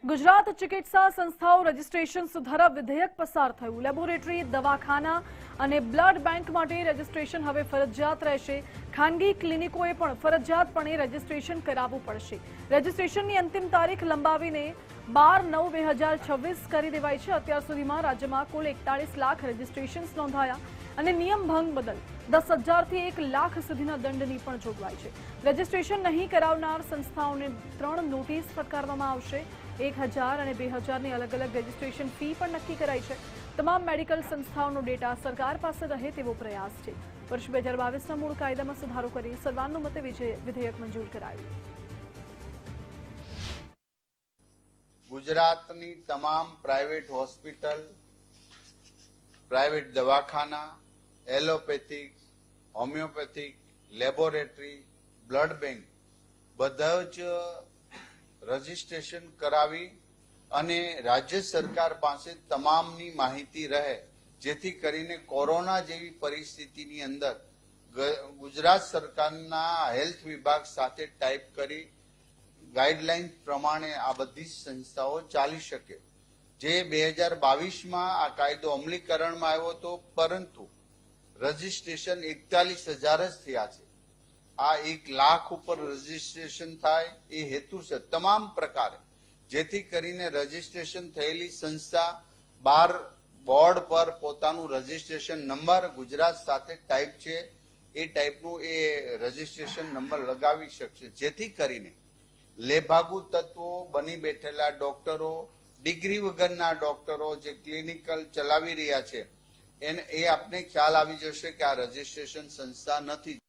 ગુજરાત ચિકિત્સા સંસ્થાઓ રજીસ્ટ્રેશન સુધારા વિધેયક પસાર થયું। લેબોરેટરી, દવાખાના અને બ્લડ બેંક માટે રજીસ્ટ્રેશન હવે ફરજિયાત રહેશે। ખાનગી ક્લિનિકોએ પણ ફરજિયાતપણે રજીસ્ટ્રેશન કરાવવું પડશે। રજીસ્ટ્રેશનની અંતિમ તારીખ લંબાવીને 12/9/2026 કરી દેવાઈ છે। અત્યાર સુધીમાં રાજ્યમાં કુલ 41 લાખ રજીસ્ટ્રેશન નોંધાયા અને નિયમ ભંગ બદલ 10,000 થી 1 લાખ સુધીના દંડની પણ જોગવાઈ છે। રજીસ્ટ્રેશન નહીં કરાવનાર સંસ્થાઓને 3 નોટિસ ફટકારવામાં આવશે। 1,000 અને 2,000ની અલગ-અલગ રજીસ્ટ્રેશન ફી પણ નક્કી કરાઈ છે। તમામ મેડિકલ સંસ્થાઓનો ડેટા સરકાર પાસે રહે તેવો પ્રયાસ છે। વર્ષ 2022ના મૂળ કાયદામાં સુધારો કરી સર્વાનુમતે વિધેયક મંજૂર કરાયું। ગુજરાતની તમામ પ્રાઇવેટ હોસ્પિટલ, પ્રાઇવેટ દવાખાના, allopathic, homeopathic, laboratory, blood bank બધા જ રજીસ્ટ્રેશન કરાવી અને રાજ્ય સરકાર પાસે તમામની માહિતી રહે, જેથી કરીને કોરોના જેવી પરિસ્થિતિની અંદર ગુજરાત સરકારના હેલ્થ વિભાગ સાથે ટાઈપ કરી ગાઈડલાઈન પ્રમાણે આ બધી સંસ્થાઓ ચાલી શકે। જે 2022માં આ કાયદો અમલીકરણમાં આવ્યો હતો, પરંતુ રજીસ્ટ્રેશન 41,000 જ થયા છે। આ 1 લાખ ઉપર રજીસ્ટ્રેશન થાય એ હેતુસર તમામ પ્રકારે, જેથી કરીને રજીસ્ટ્રેશન થયેલી સંસ્થા બોર્ડ પર પોતાનું રજીસ્ટ્રેશન નંબર ગુજરાત સાથે ટાઈપ છે એ ટાઈપનું એ રજીસ્ટ્રેશન નંબર લગાવી શકશે, જેથી કરીને લેભાગુ તત્વો બની બેઠેલા ડોક્ટરો, ડિગ્રી વગરના ડોક્ટરો જે ક્લિનિકલ ચલાવી રહ્યા છે એ આપને ખ્યાલ આવી જશે કે આ રજીસ્ટ્રેશન સંસ્થા નથી।